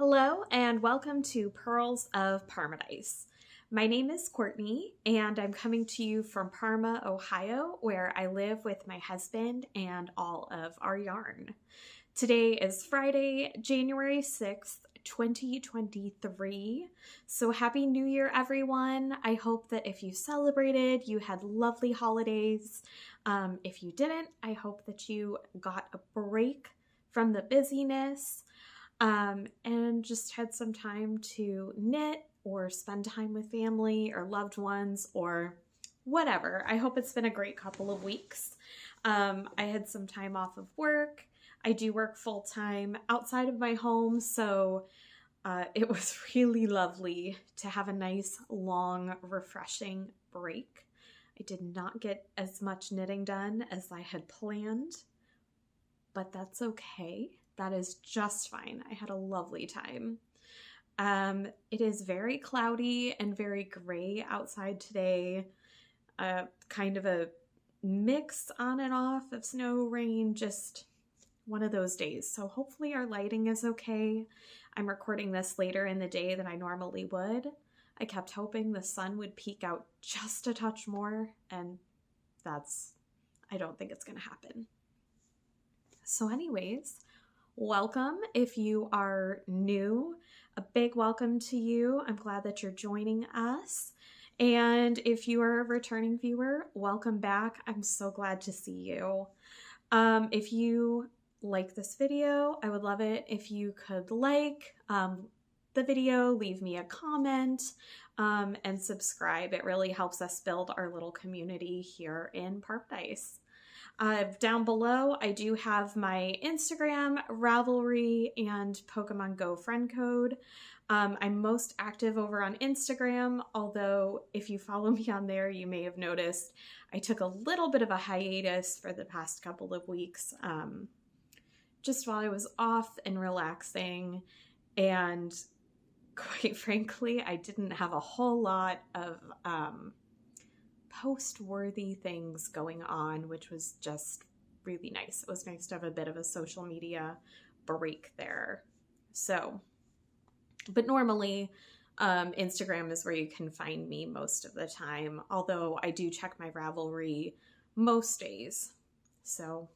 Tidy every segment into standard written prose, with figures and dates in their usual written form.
Hello and welcome to Pearls of Paradise. My name is Courtney and I'm coming to you from Parma, Ohio, where I live with my husband and all of our yarn. Today is Friday, January 6th, 2023. So happy New Year, everyone. I hope that if you celebrated, you had lovely holidays. If you didn't, I hope that you got a break from the busyness and just had some time to knit or spend time with family or loved ones or whatever. I hope it's been a great couple of weeks. I had some time off of work. I do work full-time outside of my home, so it was really lovely to have a nice, long, refreshing break. I did not get as much knitting done as I had planned, but that's okay. That is just fine. I had a lovely time. It is very cloudy and very gray outside today. Kind of a mix on and off of snow, rain, just one of those days. So hopefully our lighting is okay. I'm recording this later in the day than I normally would. I kept hoping the sun would peek out just a touch more, and I don't think it's gonna happen. So anyways, welcome. If you are new, a big welcome to you. I'm glad that you're joining us. And if you are a returning viewer, welcome back. I'm so glad to see you. If you like this video, I would love it if you could like the video, leave me a comment, and subscribe. It really helps us build our little community here in Paradise. Down below, I do have my Instagram, Ravelry, and Pokemon Go friend code. I'm most active over on Instagram, although if you follow me on there, you may have noticed I took a little bit of a hiatus for the past couple of weeks, just while I was off and relaxing, and quite frankly, I didn't have a whole lot of post-worthy things going on, which was just really nice. It was nice to have a bit of a social media break there. So, but normally Instagram is where you can find me most of the time, although I do check my Ravelry most days. So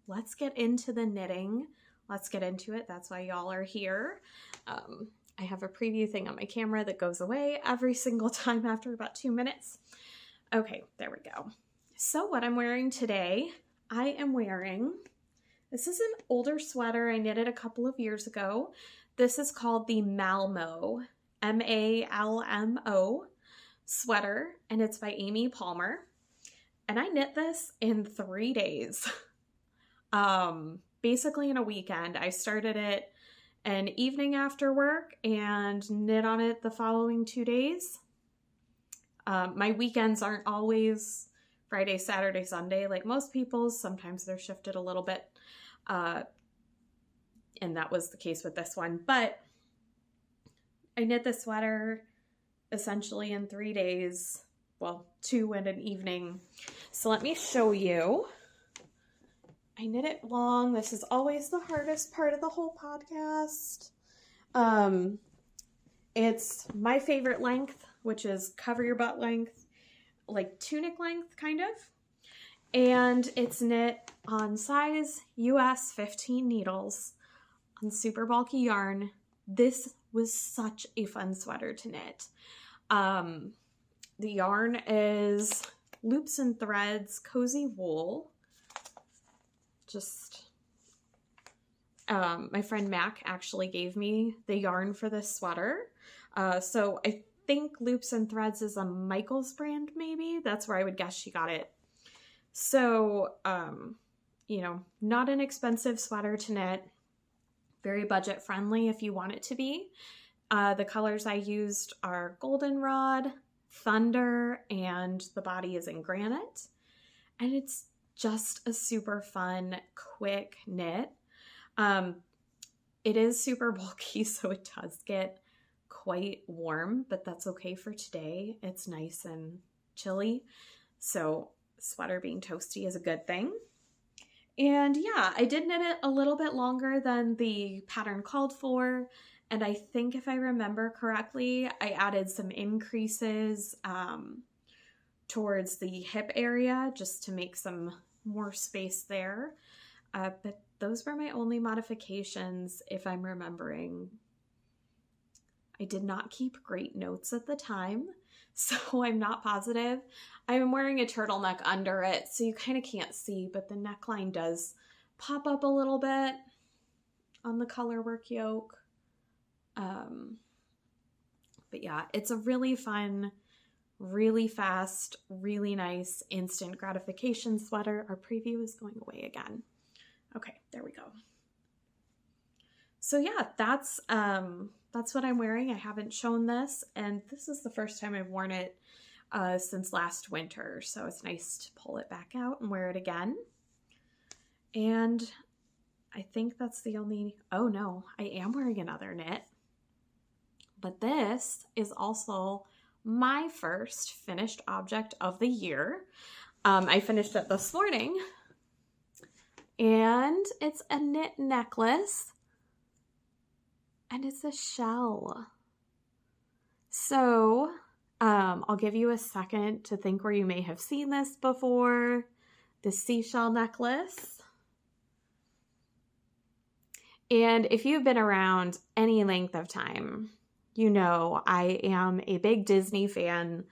let's get into the knitting. Let's get into it. That's why y'all are here. I have a preview thing on my camera that goes away every single time after about 2 minutes. Okay, there we go. So what I'm wearing today, this is an older sweater. I knitted a couple of years ago. This is called the Malmo, M-A-L-M-O sweater, and it's by Amy Palmer. And I knit this in 3 days. Basically in a weekend. I started it an evening after work and knit on it the following 2 days. My weekends aren't always Friday, Saturday, Sunday like most people's. Sometimes they're shifted a little bit. And that was the case with this one. But I knit the sweater essentially in 3 days. Well, 2 in an evening. So let me show you. I knit it long. This is always the hardest part of the whole podcast. It's my favorite length, which is cover your butt length, like tunic length, kind of. And it's knit on size US 15 needles on super bulky yarn. This was such a fun sweater to knit. The yarn is Loops and Threads Cozy Wool. My friend Mac actually gave me the yarn for this sweater. So I think Loops and Threads is a Michael's brand, maybe. That's where I would guess she got it. So, you know, not an expensive sweater to knit. Very budget friendly if you want it to be. The colors I used are Goldenrod, Thunder, and the body is in Granite. And it's just a super fun, quick knit. It is super bulky, so it does get quite warm, but that's okay for today. It's nice and chilly, so sweater being toasty is a good thing. And yeah, I did knit it a little bit longer than the pattern called for, And I think if I remember correctly, I added some increases towards the hip area just to make some more space there. But those were my only modifications, if I'm remembering. I did not keep great notes at the time, so I'm not positive. I'm wearing a turtleneck under it, so you kind of can't see, but the neckline does pop up a little bit on the colorwork yoke. But yeah, it's a really fun, really fast, really nice instant gratification sweater. Our preview is going away again. Okay, there we go. So yeah, that's what I'm wearing. I haven't shown this, and this is the first time I've worn it since last winter. So it's nice to pull it back out and wear it again. And I think that's the only, oh no, I am wearing another knit. But this is also my first finished object of the year. I finished it this morning, and it's a knit necklace, and it's a shell. So I'll give you a second to think where you may have seen this before. The seashell necklace. And if you've been around any length of time, you know I am a big Disney fan,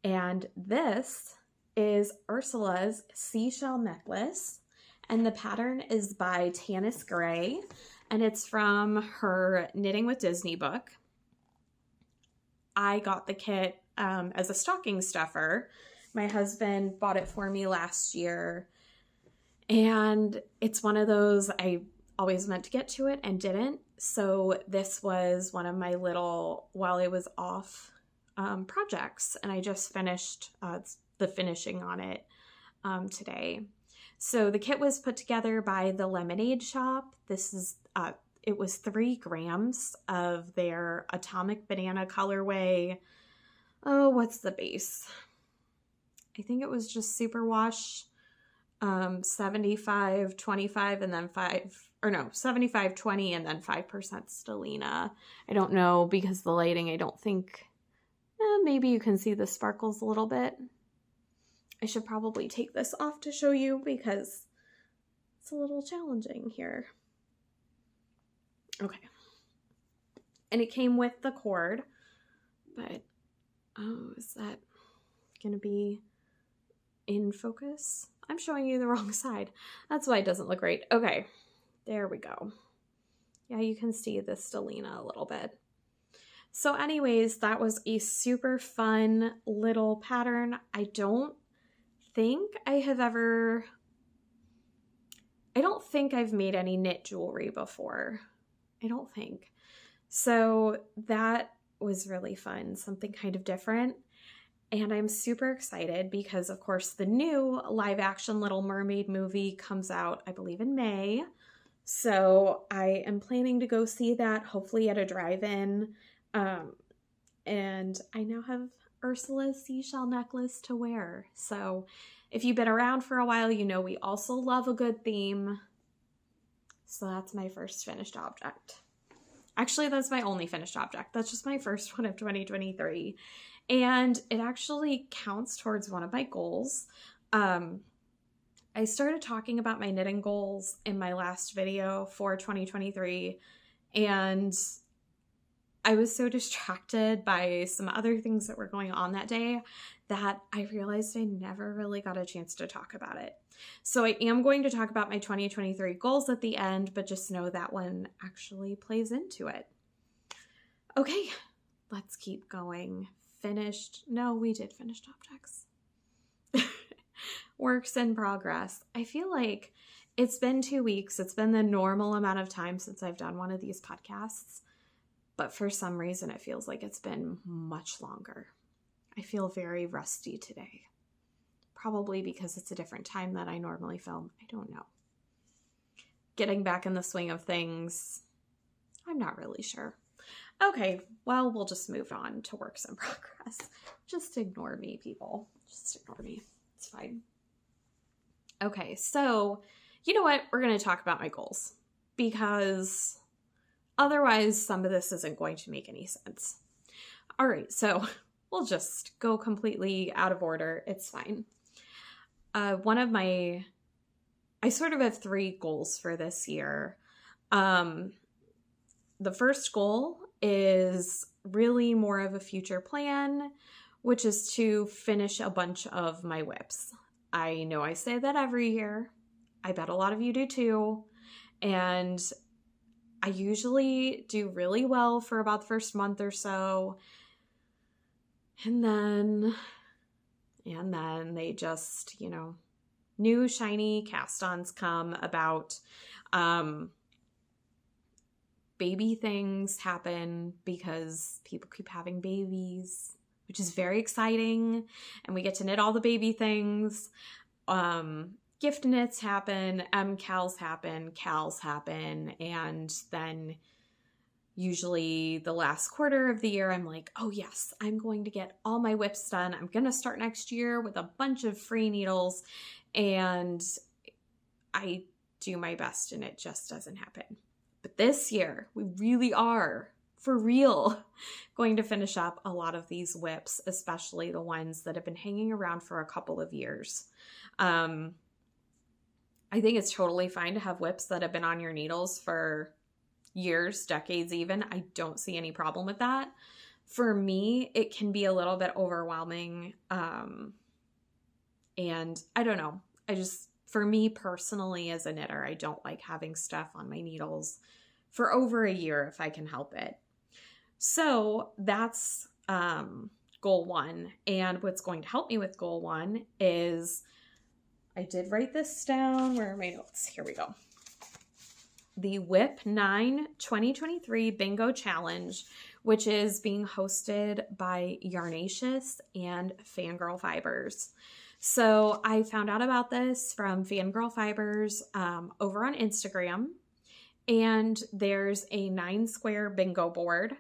and this is Ursula's seashell necklace, and the pattern is by Tanis Gray, and it's from her Knitting with Disney book. I got the kit as a stocking stuffer. My husband bought it for me last year, and it's one of those I always meant to get to it and didn't. So this was one of my little, while I was off, projects, and I just finished the finishing on it today. So the kit was put together by the Lemonade Shop. This is, it was 3 grams of their Atomic Banana colorway. Oh, what's the base? I think it was just Superwash, 75, 25, and then 75, 20, and then 5% Stellina. I don't know, because the lighting, I don't think, maybe you can see the sparkles a little bit. I should probably take this off to show you because it's a little challenging here. Okay. And it came with the cord, but, oh, is that gonna be in focus? I'm showing you the wrong side. That's why it doesn't look great. Okay, there we go. Yeah, you can see the Stellina a little bit. So anyways, that was a super fun little pattern. I don't think I've made any knit jewelry before. I don't think. So that was really fun, something kind of different. And I'm super excited because, of course, the new live action Little Mermaid movie comes out, I believe, in May. So I am planning to go see that, hopefully at a drive-in. And I now have Ursula's seashell necklace to wear. So if you've been around for a while, you know we also love a good theme. So that's my first finished object. Actually, that's my only finished object. That's just my first one of 2023. And it actually counts towards one of my goals. I started talking about my knitting goals in my last video for 2023, and I was so distracted by some other things that were going on that day that I realized I never really got a chance to talk about it. So I am going to talk about my 2023 goals at the end, but just know that one actually plays into it. Okay, let's keep going. Finished. No, we did finished objects. Works in progress. I feel like it's been 2 weeks. It's been the normal amount of time since I've done one of these podcasts. But for some reason, it feels like it's been much longer. I feel very rusty today. Probably because it's a different time that I normally film. I don't know. Getting back in the swing of things, I'm not really sure. Okay, well, we'll just move on to works in progress. Just ignore me, people. Just ignore me. It's fine. Okay, so you know what? We're going to talk about my goals because Otherwise, some of this isn't going to make any sense. All right, so we'll just go completely out of order. It's fine. I sort of have 3 goals for this year. The first goal is really more of a future plan, which is to finish a bunch of my WIPs. I know I say that every year. I bet a lot of you do too. And I usually do really well for about the first month or so. And then they just, new shiny cast-ons come about. Baby things happen because people keep having babies, which is very exciting. And we get to knit all the baby things. Gift knits happen, MKALs happen, CALs happen, and then usually the last quarter of the year, I'm like, oh yes, I'm going to get all my WIPs done. I'm going to start next year with a bunch of free needles, and I do my best and it just doesn't happen. But this year, we really are, for real, going to finish up a lot of these WIPs, especially the ones that have been hanging around for a couple of years. I think it's totally fine to have WIPs that have been on your needles for years, decades even. I don't see any problem with that. For me, it can be a little bit overwhelming. And I don't know. For me personally as a knitter, I don't like having stuff on my needles for over a year if I can help it. So that's goal 1. And what's going to help me with goal 1 is, I did write this down. Where are my notes? Here we go. The WIP 9 2023 Bingo Challenge, which is being hosted by Yarnacious and Fangirl Fibers. So I found out about this from Fangirl Fibers over on Instagram, and there's a 9-square bingo board,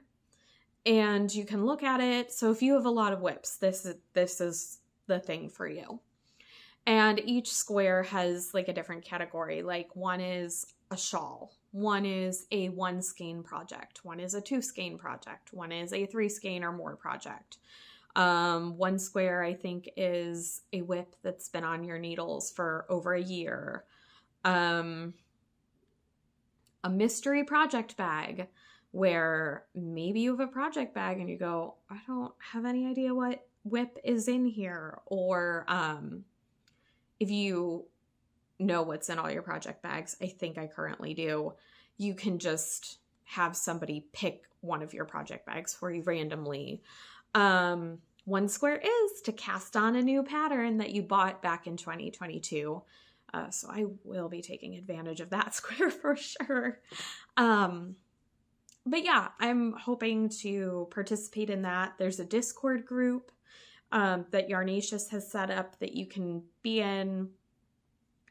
and you can look at it. So if you have a lot of WIPs, this is the thing for you. And each square has like a different category. Like one is a shawl, one is a 1 skein project, one is a 2 skein project, one is a 3 skein or more project. 1 square, I think, is a WIP that's been on your needles for over a year. A mystery project bag, where maybe you have a project bag and you go, I don't have any idea what WIP is in here. Or if you know what's in all your project bags, I think I currently do, you can just have somebody pick one of your project bags for you randomly. 1 square is to cast on a new pattern that you bought back in 2022. So I will be taking advantage of that square for sure. But yeah, I'm hoping to participate in that. There's a Discord group that Yarnacious has set up that you can be in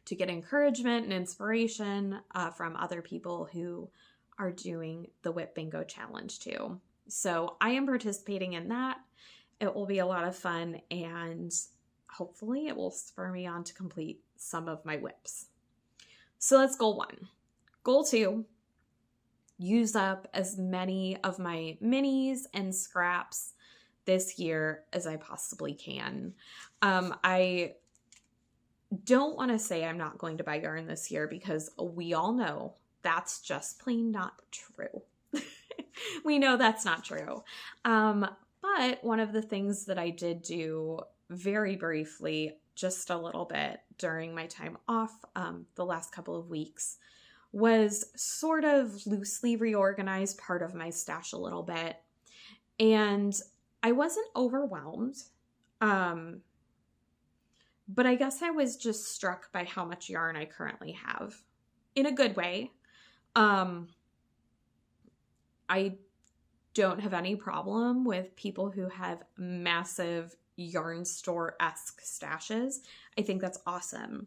to get encouragement and inspiration from other people who are doing the WIP Bingo Challenge too. So I am participating in that. It will be a lot of fun, and hopefully it will spur me on to complete some of my WIPs. So that's goal 1. Goal 2, use up as many of my minis and scraps this year as I possibly can. I don't want to say I'm not going to buy yarn this year, because we all know that's just plain not true. We know that's not true. But one of the things that I did do very briefly, just a little bit during my time off the last couple of weeks, was sort of loosely reorganize part of my stash a little bit. And I wasn't overwhelmed, but I guess I was just struck by how much yarn I currently have, in a good way. I don't have any problem with people who have massive yarn store-esque stashes. I think that's awesome.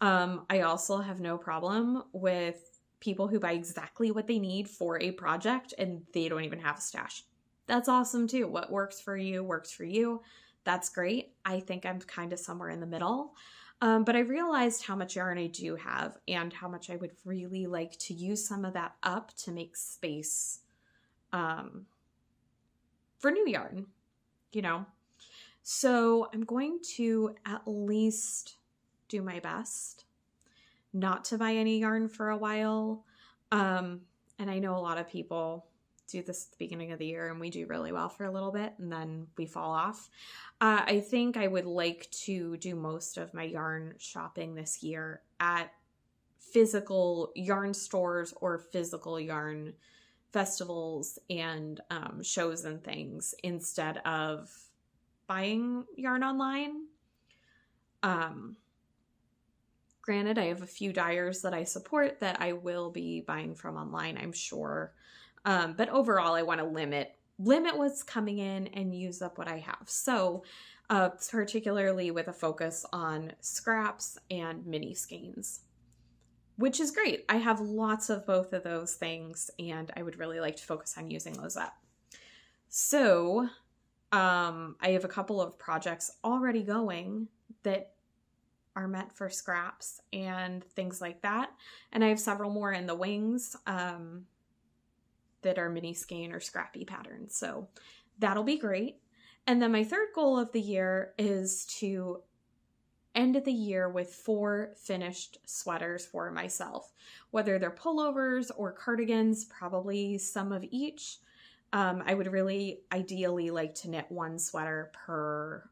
I also have no problem with people who buy exactly what they need for a project and they don't even have a stash. That's awesome too. What works for you works for you. That's great. I think I'm kind of somewhere in the middle. But I realized how much yarn I do have and how much I would really like to use some of that up to make space for new yarn, you know? So I'm going to at least do my best not to buy any yarn for a while. And I know a lot of people do this at the beginning of the year and we do really well for a little bit and then we fall off. I think I would like to do most of my yarn shopping this year at physical yarn stores or physical yarn festivals and shows and things instead of buying yarn online. Granted, I have a few dyers that I support that I will be buying from online, I'm sure. But overall, I want to limit what's coming in and use up what I have. So particularly with a focus on scraps and mini skeins, which is great. I have lots of both of those things and I would really like to focus on using those up. So I have a couple of projects already going that are meant for scraps and things like that. And I have several more in the wings that are mini skein or scrappy patterns. So that'll be great. And then my third goal of the year is to end the year with 4 finished sweaters for myself, whether they're pullovers or cardigans, probably some of each. I would really ideally like to knit 1 sweater per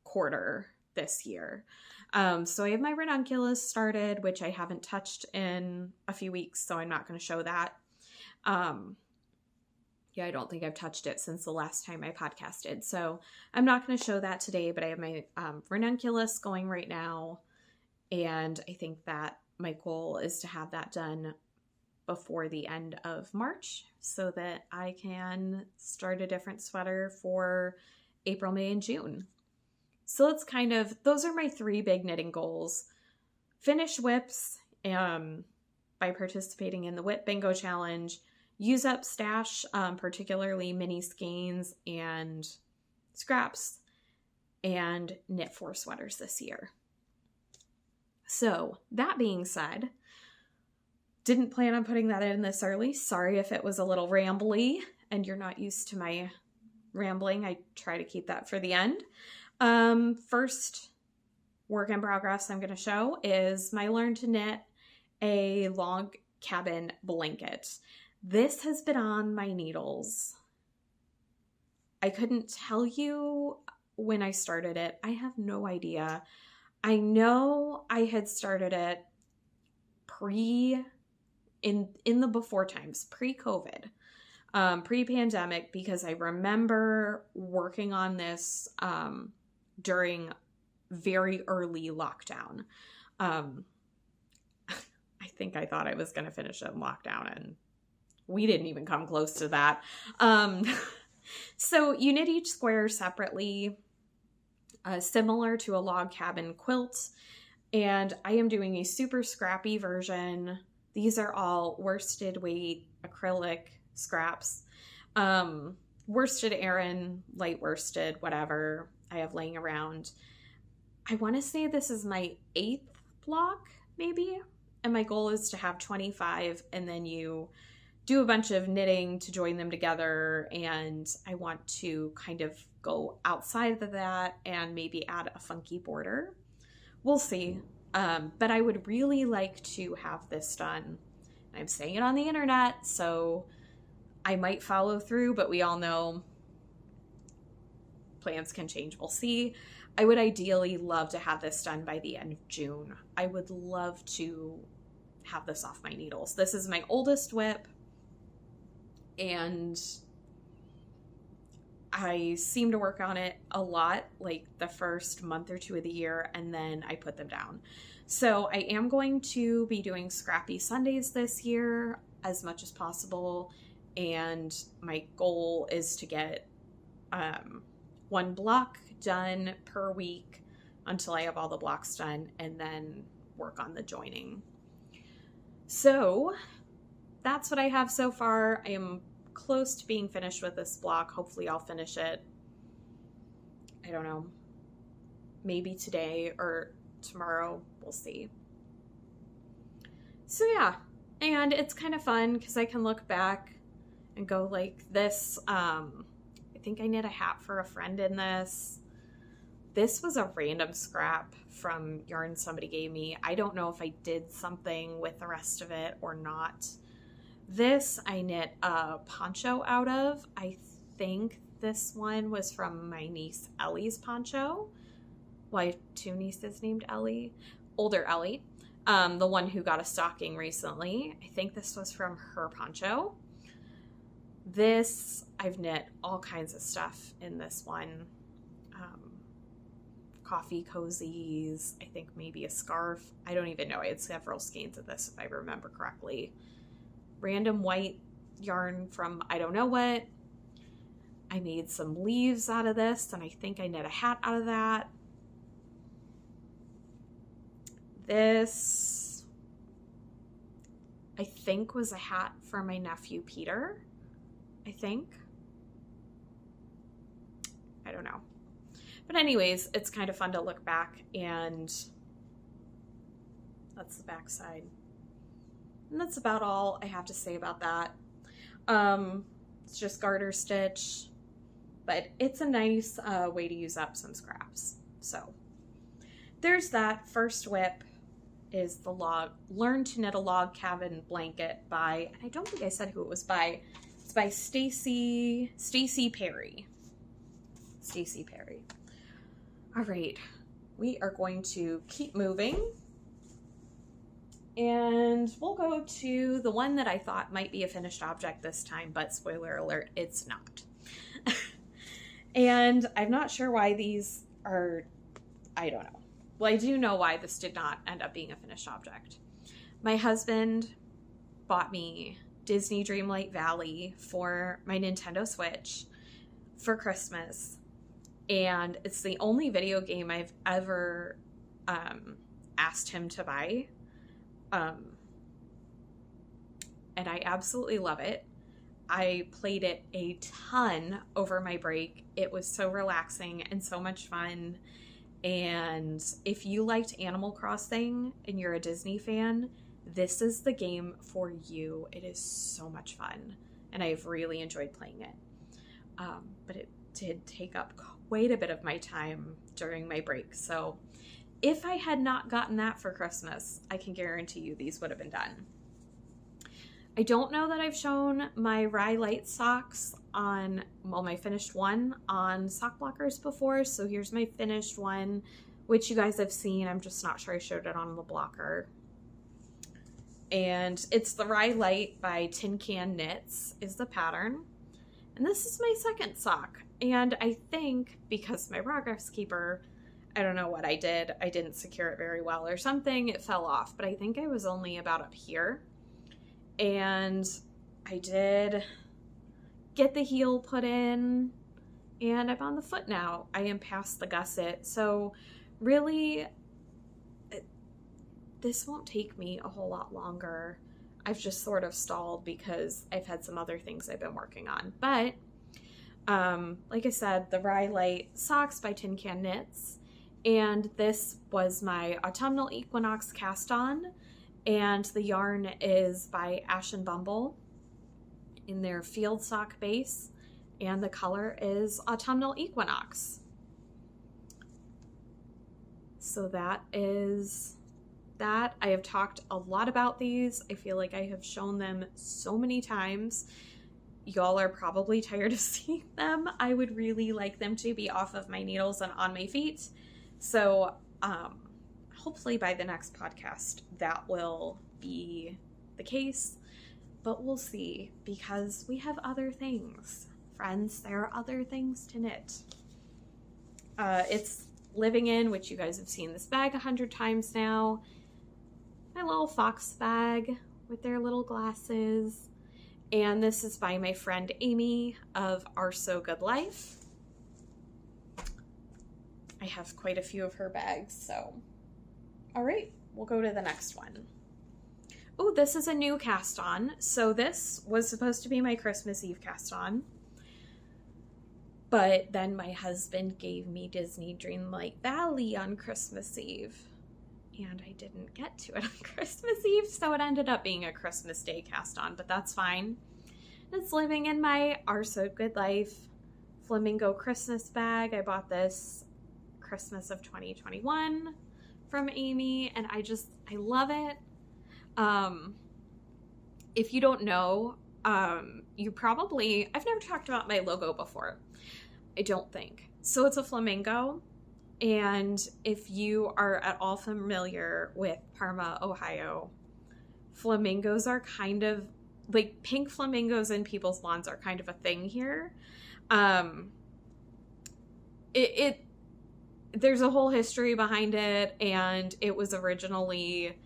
quarter this year. So I have my ranunculus started, which I haven't touched in a few weeks, so I'm not going to show that. Yeah, I don't think I've touched it since the last time I podcasted, so I'm not going to show that today, but I have my ranunculus going right now, and I think that my goal is to have that done before the end of March so that I can start a different sweater for April, May, and June. So let's those are my 3 big knitting goals. Finish WIPS by participating in the WIP Bingo Challenge, use up stash, particularly mini skeins and scraps, and knit 4 sweaters this year. So that being said, didn't plan on putting that in this early. Sorry if it was a little rambly and you're not used to my rambling. I try to keep that for the end. First work in progress I'm going to show is my Learn to Knit a log cabin blanket. This has been on my needles. I couldn't tell you when I started it. I have no idea. I know I had started it in the before times, pre-COVID, pre-pandemic, because I remember working on this during very early lockdown. I think I thought I was going to finish it in lockdown, and we didn't even come close to that. So you knit each square separately, similar to a log cabin quilt, and I am doing a super scrappy version. These are all worsted weight acrylic scraps. Worsted Aran, light worsted, whatever I have laying around. I want to say this is my 8th block, maybe. And my goal is to have 25, and then you do a bunch of knitting to join them together. And I want to kind of go outside of that and maybe add a funky border. We'll see. But I would really like to have this done. I'm saying it on the internet, so I might follow through, but we all know plans can change. We'll see. I would ideally love to have this done by the end of June. I would love to have this off my needles. This is my oldest WIP, and I seem to work on it a lot, like the first month or 2 of the year, and then I put them down. So I am going to be doing scrappy Sundays this year as much as possible, and my goal is to get 1 block done per week until I have all the blocks done, and then work on the joining. So that's what I have so far. I am close to being finished with this block. Hopefully I'll finish it, I don't know, maybe today or tomorrow. We'll see. So yeah, and it's kind of fun because I can look back and go like this. I think I knit a hat for a friend in this. This was a random scrap from yarn somebody gave me. I don't know if I did something with the rest of it or not. This I knit a poncho out of. I think this one was from my niece Ellie's poncho. Well, I have 2 nieces named Ellie. Older Ellie. The one who got a stocking recently. I think this was from her poncho. This, I've knit all kinds of stuff in this one. Coffee cozies, I think maybe a scarf. I don't even know. I had several skeins of this if I remember correctly. Random white yarn from I don't know what. I made some leaves out of this, and I think I knit a hat out of that. This, I think, was a hat for my nephew Peter. I think. I don't know. But anyways, it's kind of fun to look back, and that's the back side. And that's about all I have to say about that. It's just garter stitch, but it's a nice way to use up some scraps. So there's that. First WIP is the Learn to Knit a Log Cabin Blanket by, and I don't think I said who it was by. It's by Staci Perry. Staci Perry. All right, we are going to keep moving, and we'll go to the one that I thought might be a finished object this time, but spoiler alert, it's not. And I'm not sure why these are, I don't know. Well, I do know why this did not end up being a finished object. My husband bought me Disney Dreamlight Valley for my Nintendo Switch for Christmas. And it's the only video game I've ever asked him to buy. And I absolutely love it. I played it a ton over my break. It was so relaxing and so much fun. And if you liked Animal Crossing and you're a Disney fan, this is the game for you. It is so much fun. And I've really enjoyed playing it. But it did take up quite a bit of my time during my break. So if I had not gotten that for Christmas, I can guarantee you these would have been done. I don't know that I've shown my Rye Light socks on, well, my finished one on sock blockers before. So here's my finished one, which you guys have seen. I'm just not sure I showed it on the blocker. And it's the Rye Light by Tin Can Knits is the pattern. And this is my second sock. And I think because my progress keeper, I don't know what I did. I didn't secure it very well or something. It fell off, but I think I was only about up here. And I did get the heel put in, and I'm on the foot now. I am past the gusset. So really, this won't take me a whole lot longer. I've just sort of stalled because I've had some other things I've been working on. But like I said, the Rye Light socks by Tin Can Knits, and this was my autumnal equinox cast on, and the yarn is by Ash and Bumble in their field sock base, and the color is autumnal equinox. So that is that. I have talked a lot about these. I feel like I have shown them so many times. Y'all are probably tired of seeing them. I would really like them to be off of my needles and on my feet. So hopefully by the next podcast that will be the case, but we'll see, because we have other things. Friends, there are other things to knit. It's Living In, which you guys have seen this bag 100 times now. My little fox bag with their little glasses. And this is by my friend Amy of Our So Good Life. I have quite a few of her bags, so. All right, we'll go to the next one. Oh, this is a new cast on. So this was supposed to be my Christmas Eve cast on. But then my husband gave me Disney Dreamlight Valley on Christmas Eve. and I didn't get to it on Christmas Eve, so it ended up being a Christmas Day cast on, but that's fine. It's living in my Are So Good Life Flamingo Christmas bag. I bought this Christmas of 2021 from Amy, and I love it. If you don't know, I've never talked about my logo before, I don't think. So it's a flamingo, and if you are at all familiar with Parma, Ohio, flamingos are kind of like pink flamingos in people's lawns are kind of a thing here. There's a whole history behind it, and it was originally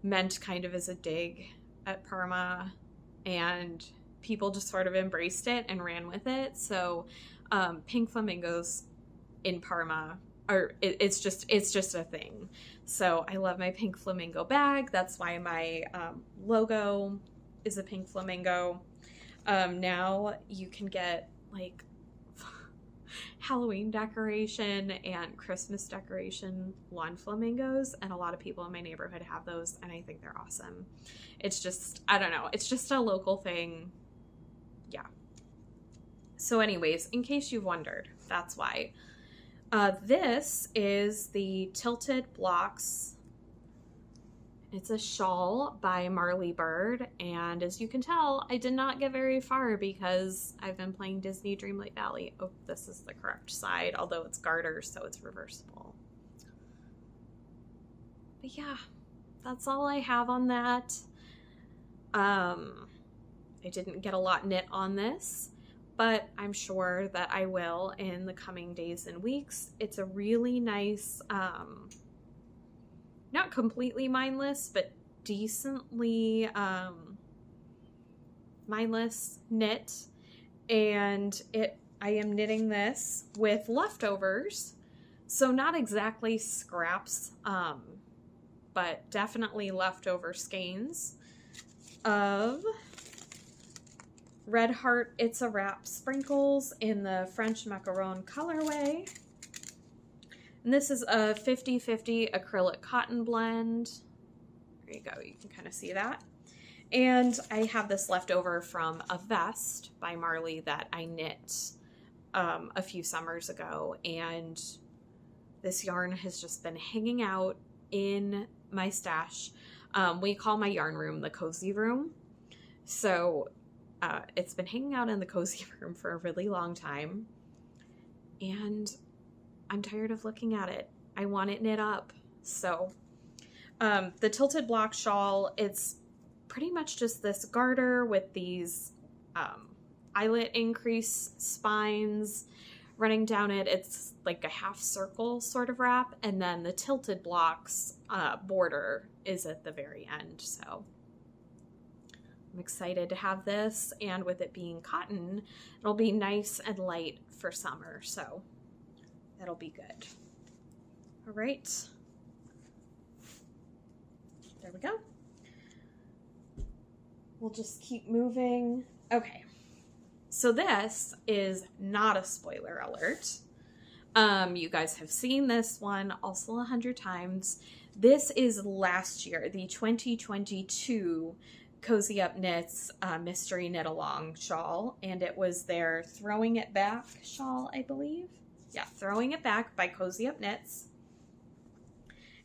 meant kind of as a dig at Parma, and people just sort of embraced it and ran with it. So pink flamingos in Parma it's just a thing. So I love my pink flamingo bag. That's why my logo is a pink flamingo. Now you can get like Halloween decoration and Christmas decoration lawn flamingos, and a lot of people in my neighborhood have those, and I think they're awesome. It's just, I don't know, it's just a local thing. Yeah. So anyways, in case you've wondered, that's why. This is the Tilted Blocks. It's a shawl by Marley Bird, and as you can tell, I did not get very far because I've been playing Disney Dreamlight Valley. Oh, this is the correct side, although it's garter, so it's reversible. But yeah, that's all I have on that. I didn't get a lot knit on this, but I'm sure that I will in the coming days and weeks. It's a really nice, not completely mindless, but decently mindless knit. And I am knitting this with leftovers. So not exactly scraps, but definitely leftover skeins of Red Heart It's a Wrap sprinkles in the French Macaron colorway. And this is a 50-50 acrylic cotton blend. There you go, you can kind of see that. And I have this left over from a vest by Marley that I knit a few summers ago. And this yarn has just been hanging out in my stash. We call my yarn room the cozy room. So it's been hanging out in the cozy room for a really long time. And I'm tired of looking at it. I want it knit up. So the Tilted Block shawl, it's pretty much just this garter with these eyelet increase spines running down it. It's like a half circle sort of wrap, and then the Tilted Blocks border is at the very end. So I'm excited to have this, and with it being cotton, it'll be nice and light for summer, so that'll be good. All right, there we go. We'll just keep moving. Okay, so this is not a spoiler alert. You guys have seen this one also 100 times. This is last year, the 2022 Cozy Up Knits Mystery Knit Along shawl, and it was their Throwing It Back shawl, I believe. Yeah, Throwing It Back by Cozy Up Knits.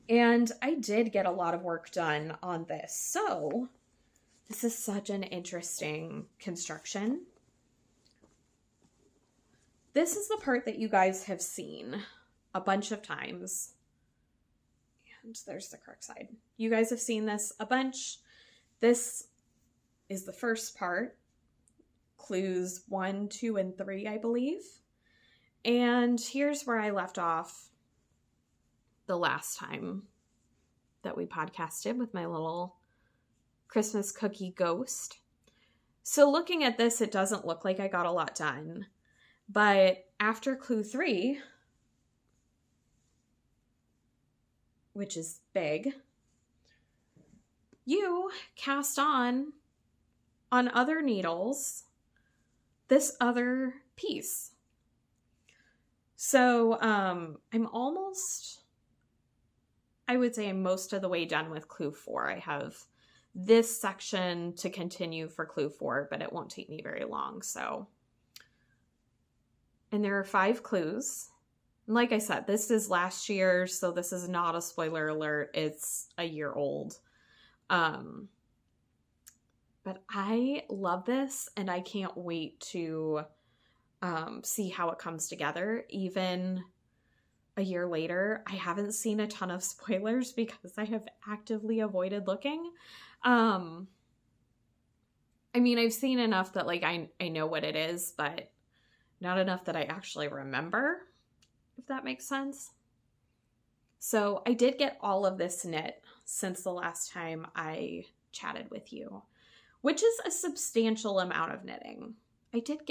And I did get a lot of work done on this, so this is such an interesting construction. This is the part that you guys have seen a bunch of times. And there's the correct side. You guys have seen this a bunch. This is the first part. Clues 1, 2, and 3, I believe. And here's where I left off the last time that we podcasted with my little Christmas cookie ghost. So looking at this, it doesn't look like I got a lot done. But after clue 3, which is big, you cast on other needles this other piece. So I'm almost I would say I'm most of the way done with clue 4. I have this section to continue for clue 4, but it won't take me very long. So, and there are 5 clues. And like I said, this is last year, so this is not a spoiler alert. It's a year old. But I love this, and I can't wait to see how it comes together. Even a year later, I haven't seen a ton of spoilers because I have actively avoided looking. I mean, I've seen enough that like I know what it is, but not enough that I actually remember, if that makes sense. So I did get all of this knit since the last time I chatted with you, which is a substantial amount of knitting. I did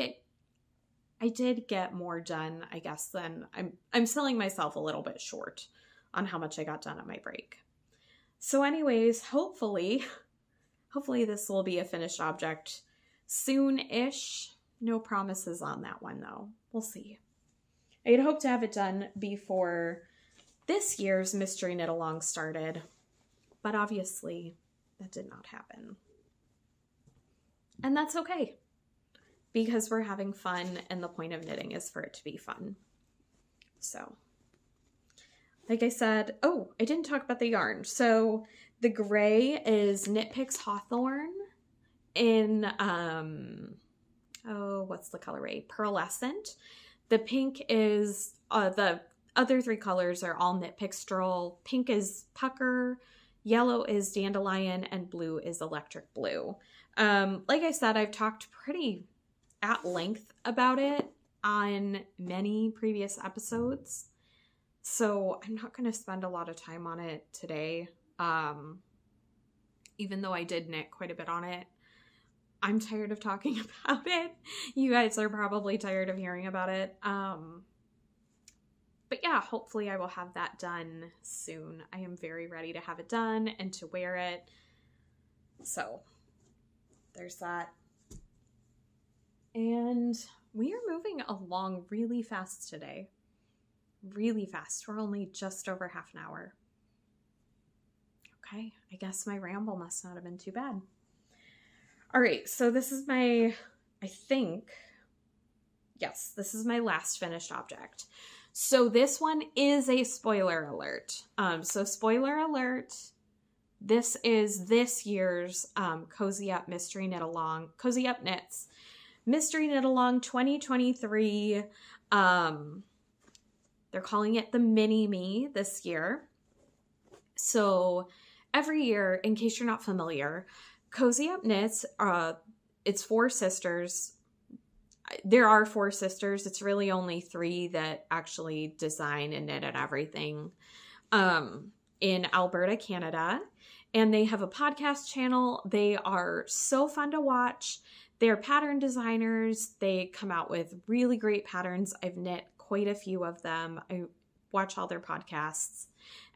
get more done, I guess, than I'm selling myself a little bit short on how much I got done at my break. So anyways, hopefully this will be a finished object soon-ish. No promises on that one though. We'll see. I had hoped to have it done before this year's Mystery Knit Along started, but obviously that did not happen. And that's okay, because we're having fun and the point of knitting is for it to be fun. So, like I said, oh, I didn't talk about the yarn. So the gray is Knit Picks Hawthorne in, what's the colorway? Pearlescent. The pink is, the other 3 colors are all Knit Pick Stroll. Pink is Pucker, yellow is Dandelion, and blue is Electric Blue. Like I said, I've talked pretty at length about it on many previous episodes, so I'm not going to spend a lot of time on it today. Even though I did knit quite a bit on it, I'm tired of talking about it. You guys are probably tired of hearing about it. But yeah, hopefully I will have that done soon. I am very ready to have it done and to wear it. So there's that. And we are moving along really fast today. Really fast. We're only just over half an hour. Okay, I guess my ramble must not have been too bad. All right, so this is my, this is my last finished object. So this one is a spoiler alert. So spoiler alert, this is this year's Cozy Up Mystery Knit Along, Cozy Up Knits Mystery Knit Along 2023. They're calling it the Mini-Me this year. So every year, in case you're not familiar, Cozy Up Knits, it's 4 sisters. There are 4 sisters. It's really only 3 that actually design and knit and everything in Alberta, Canada. And they have a podcast channel. They are so fun to watch. They're pattern designers. They come out with really great patterns. I've knit quite a few of them. I watch all their podcasts.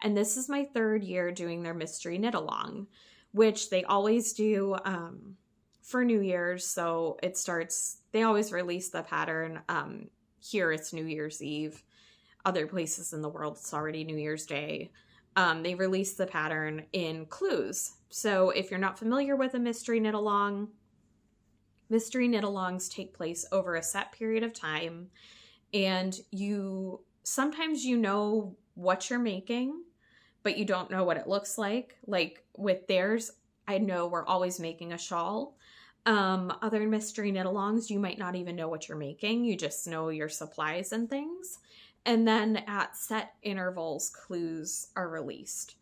And this is my 3rd year doing their Mystery Knit Along, which they always do for New Year's. So it starts, they always release the pattern. Here it's New Year's Eve. Other places in the world, it's already New Year's Day. They release the pattern in clues. So if you're not familiar with a Mystery Knit Along, Mystery Knit Alongs take place over a set period of time. And sometimes you know what you're making, but you don't know what it looks like. Like with theirs, I know we're always making a shawl. Other Mystery Knit Alongs, you might not even know what you're making. You just know your supplies and things. And then at set intervals, clues are released.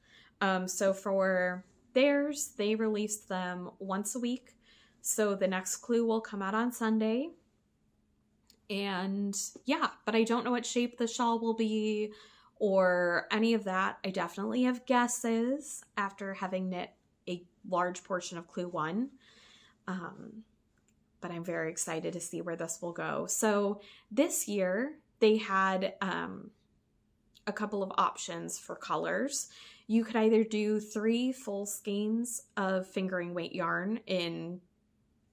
So for theirs, they release them once a week. So the next clue will come out on Sunday. And yeah, but I don't know what shape the shawl will be or any of that. I definitely have guesses after having knit a large portion of clue 1. But I'm very excited to see where this will go. So this year they had a couple of options for colors. You could either do 3 full skeins of fingering weight yarn in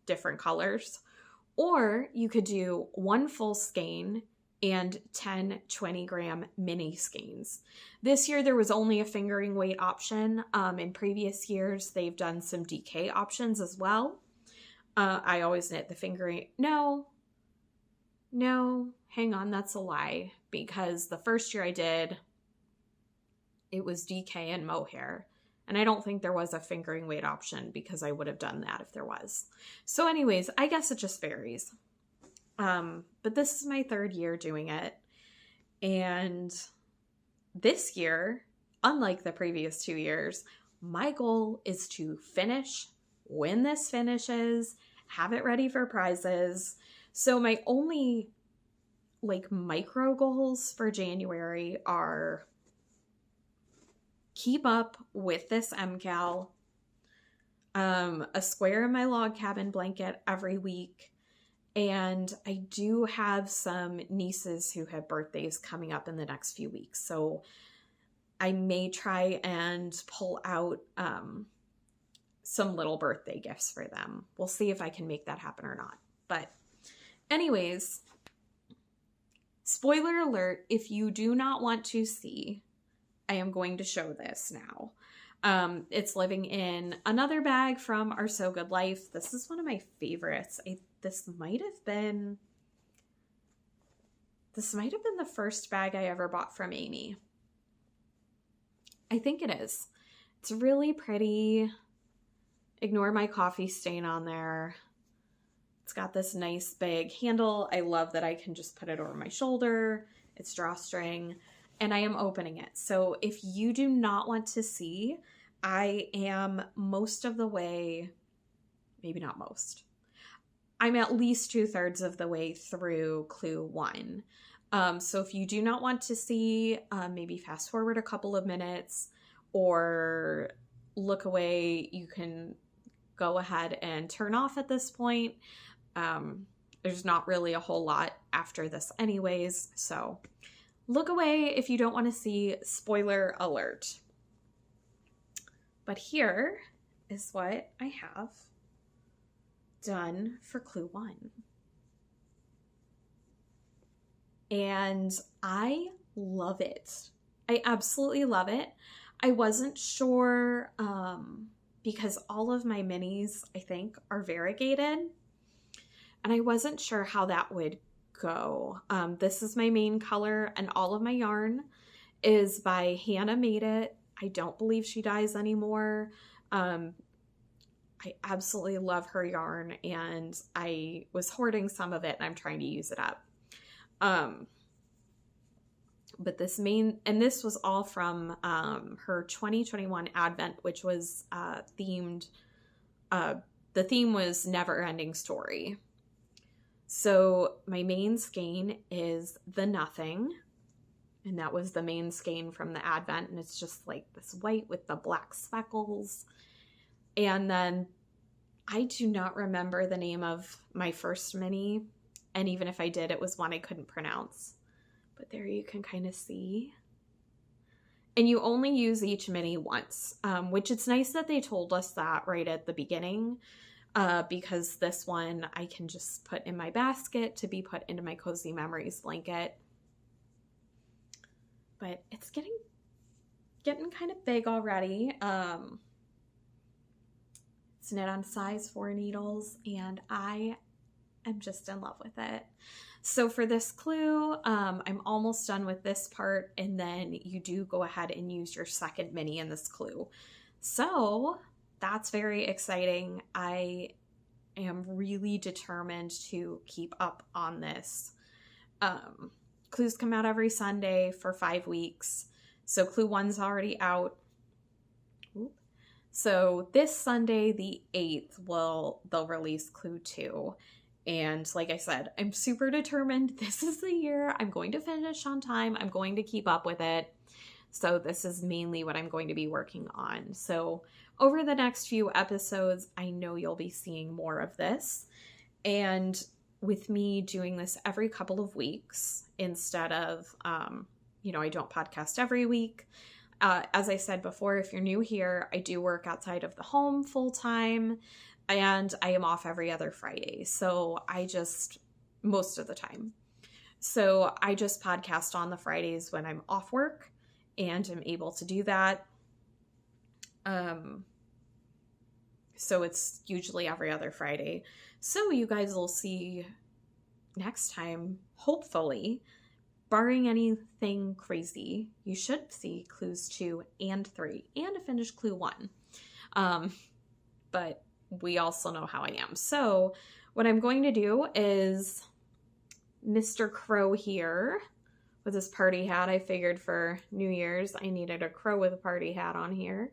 different colors, or you could do 1 full skein and 10 20-gram mini skeins. This year there was only a fingering weight option. In previous years they've done some DK options as well. I always knit the fingering. No, hang on, that's a lie, because the first year I did, it was DK and mohair. And I don't think there was a fingering weight option, because I would have done that if there was. So anyways, I guess it just varies. But this is my 3rd year doing it. And this year, unlike the previous 2 years, my goal is to finish when this finishes, have it ready for prizes. So my only micro goals for January are keep up with this MKAL, a square in my log cabin blanket every week. And I do have some nieces who have birthdays coming up in the next few weeks. So I may try and pull out some little birthday gifts for them. We'll see if I can make that happen or not. But anyways, spoiler alert, if you do not want to see, I am going to show this now. It's living in another bag from Our So Good Life. This is one of my favorites. This might have been the first bag I ever bought from Amy. I think it is. It's really pretty. Ignore my coffee stain on there. It's got this nice big handle. I love that I can just put it over my shoulder. It's drawstring, and I am opening it. So if you do not want to see, I am most of the way, maybe not most, I'm at least 2/3 of the way through clue 1. So if you do not want to see, maybe fast forward a couple of minutes or look away. You can go ahead and turn off at this point. There's not really a whole lot after this anyways, so look away if you don't want to see. Spoiler alert. But here is what I have done for clue 1. And I love it. I absolutely love it. I wasn't sure, because all of my minis, I think, are variegated. And I wasn't sure how that would go. This is my main color, and all of my yarn is by HanaMadeIt. I don't believe she dyes anymore. I absolutely love her yarn, and I was hoarding some of it, and I'm trying to use it up. But this was all from her 2021 Advent, which was themed. The theme was Never Ending Story. So my main skein is The Nothing, and that was the main skein from the Advent, and it's just like this white with the black speckles. And then I do not remember the name of my first mini, and even if I did, it was one I couldn't pronounce. But there you can kind of see. And you only use each mini once, which it's nice that they told us that right at the beginning, because this one I can just put in my basket to be put into my Cozy Memories blanket. But it's getting kind of big already. It's knit on size 4 needles, and I am just in love with it. So for this clue, I'm almost done with this part, and then you do go ahead and use your second mini in this clue. So that's very exciting. I am really determined to keep up on this. Clues come out every Sunday for 5 weeks. So clue 1's already out. So this Sunday, the 8th, they'll release clue 2. And like I said, I'm super determined. This is the year I'm going to finish on time. I'm going to keep up with it. So this is mainly what I'm going to be working on. So over the next few episodes, I know you'll be seeing more of this. And with me doing this every couple of weeks instead of, I don't podcast every week. As I said before, if you're new here, I do work outside of the home full time, and I am off every other Friday. So most of the time. So I just podcast on the Fridays when I'm off work and am able to do that. So it's usually every other Friday. So you guys will see next time, hopefully, barring anything crazy, you should see clues 2 and 3 and a finished clue 1. But we also know how I am. So what I'm going to do is Mr. Crow here with his party hat. I figured for New Year's I needed a crow with a party hat on here.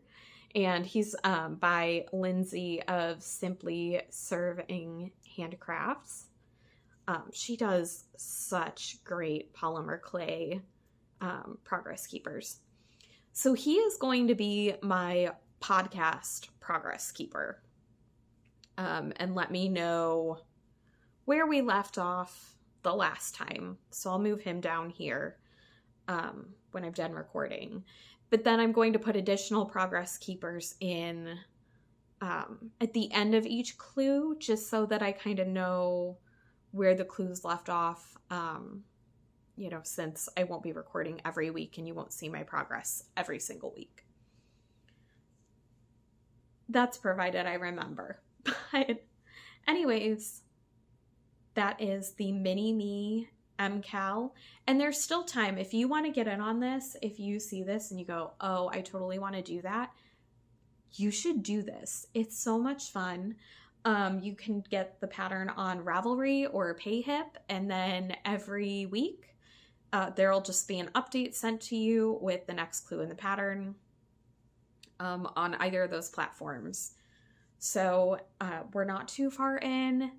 And he's by Lindsay of Simply Serving Handcrafts. She does such great polymer clay progress keepers. So he is going to be my podcast progress keeper. And let me know where we left off the last time. So I'll move him down here when I'm done recording. But then I'm going to put additional progress keepers in at the end of each clue, just so that I kind of know where the clues left off, you know, since I won't be recording every week and you won't see my progress every single week. That's provided I remember. But anyways, that is the MiniMeM Cal. And there's still time. If you want to get in on this, if you see this and you go, oh, I totally want to do that, you should do this. It's so much fun. You can get the pattern on Ravelry or PayHip, and then every week there'll just be an update sent to you with the next clue in the pattern on either of those platforms. So we're not too far in.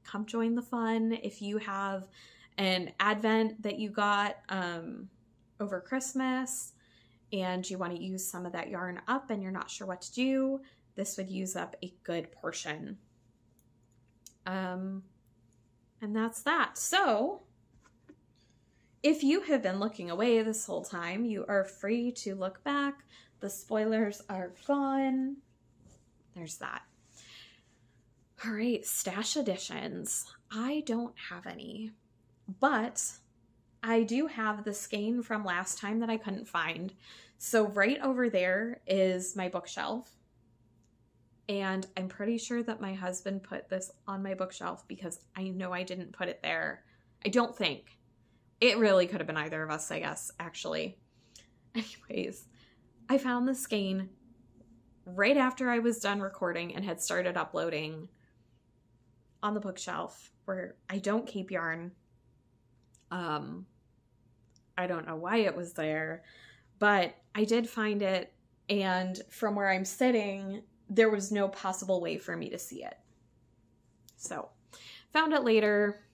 Come join the fun. If you have an advent that you got over Christmas and you want to use some of that yarn up and you're not sure what to do, this would use up a good portion. And that's that. So if you have been looking away this whole time, you are free to look back. The spoilers are gone. There's that. All right, stash additions. I don't have any, but I do have the skein from last time that I couldn't find. So right over there is my bookshelf. And I'm pretty sure that my husband put this on my bookshelf because I know I didn't put it there. I don't think. It really could have been either of us, I guess, actually. Anyways, I found the skein right after I was done recording and had started uploading on the bookshelf where I don't keep yarn. I don't know why it was there, but I did find it, and from where I'm sitting, there was no possible way for me to see it. So, found it later,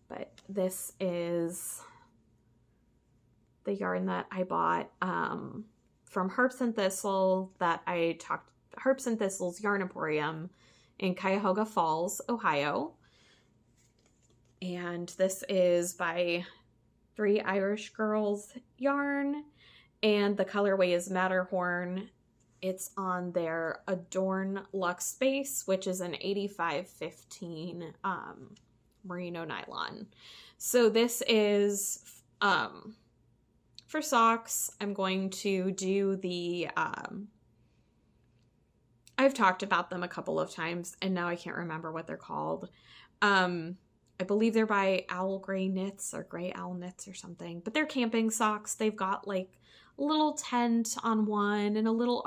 but this is the yarn that I bought from Harps and Thistle that I talked, Harps and Thistle's Yarn Emporium in Cuyahoga Falls, Ohio. And this is by Three Irish Girls Yarn, and the colorway is Matterhorn. It's on their Adorn Luxe Space, which is an 8515 merino nylon. So this is for socks. I'm going to do the I've talked about them a couple of times and now I can't remember what they're called. I believe they're by Owl Gray Knits or Gray Owl Knits or something, but they're camping socks. They've got like a little tent on one and a little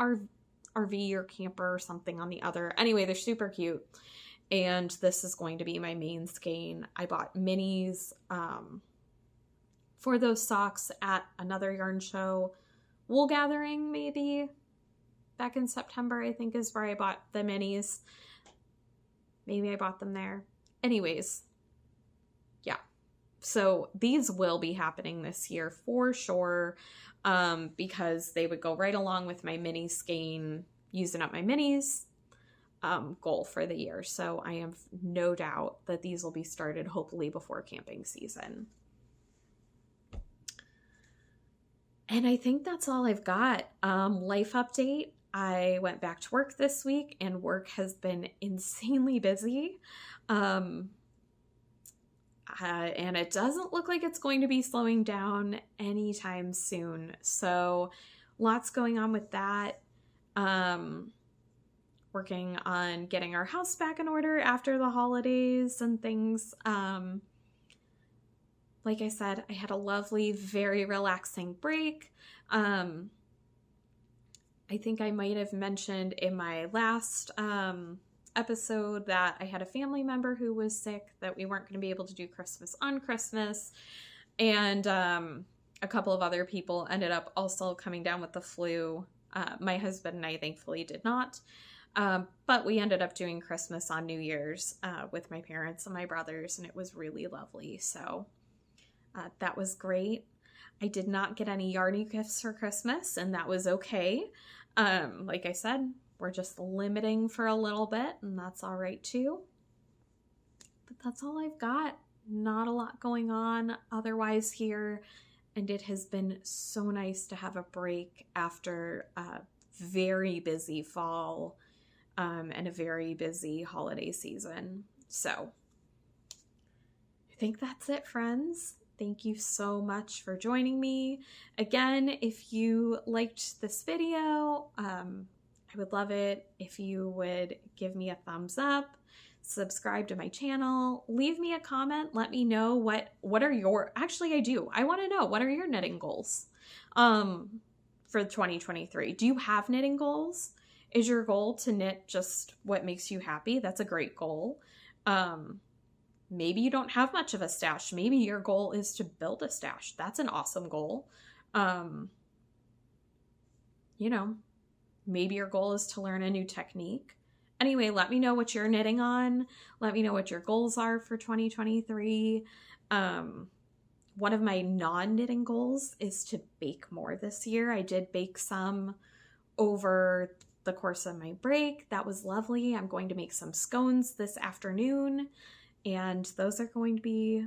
RV or camper or something on the other. Anyway, they're super cute. And this is going to be my main skein. I bought minis for those socks at another yarn show, Wool Gathering maybe, back in September, I think is where I bought the minis. Maybe I bought them there. Anyways, yeah. So these will be happening this year for sure, because they would go right along with my mini skein, using up my minis goal for the year. So I have no doubt that these will be started hopefully before camping season. And I think that's all I've got. Life update. I went back to work this week and work has been insanely busy. and it doesn't look like it's going to be slowing down anytime soon. So lots going on with that. Working on getting our house back in order after the holidays and things. Like I said, I had a lovely, very relaxing break. I think I might have mentioned in my last episode that I had a family member who was sick, that we weren't going to be able to do Christmas on Christmas. And a couple of other people ended up also coming down with the flu. My husband and I thankfully did not. But we ended up doing Christmas on New Year's with my parents and my brothers, and it was really lovely. So that was great. I did not get any yarny gifts for Christmas, and that was okay. Like I said, we're just limiting for a little bit, and that's all right too. But that's all I've got. Not a lot going on otherwise here, and it has been so nice to have a break after a very busy fall and a very busy holiday season. So I think that's it, friends. Thank you so much for joining me. Again, if you liked this video, I would love it if you would give me a thumbs up, subscribe to my channel, leave me a comment, let me know what are your, actually I do, I want to know, what are your knitting goals for 2023? Do you have knitting goals? Is your goal to knit just what makes you happy? That's a great goal. Maybe you don't have much of a stash. Maybe your goal is to build a stash. That's an awesome goal. You know, maybe your goal is to learn a new technique. Anyway, let me know what you're knitting on. Let me know what your goals are for 2023. One of my non-knitting goals is to bake more this year. I did bake some over the course of my break. That was lovely. I'm going to make some scones this afternoon, and those are going to be,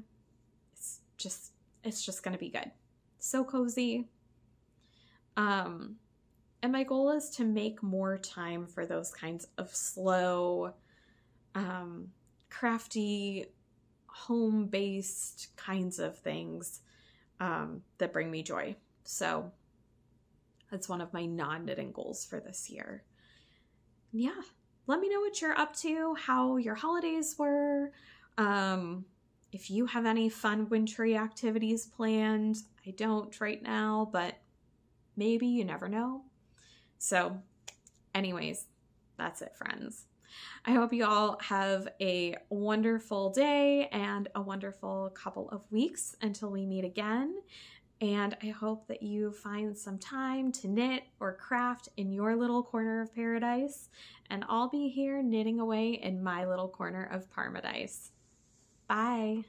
it's just going to be good. So cozy. And my goal is to make more time for those kinds of slow, crafty, home-based kinds of things that bring me joy. So that's one of my non-knitting goals for this year. Yeah, let me know what you're up to, how your holidays were. If you have any fun wintry activities planned. I don't right now, but maybe, you never know. So anyways, that's it, friends. I hope you all have a wonderful day and a wonderful couple of weeks until we meet again. And I hope that you find some time to knit or craft in your little corner of paradise. And I'll be here knitting away in my little corner of Parmadise. Bye.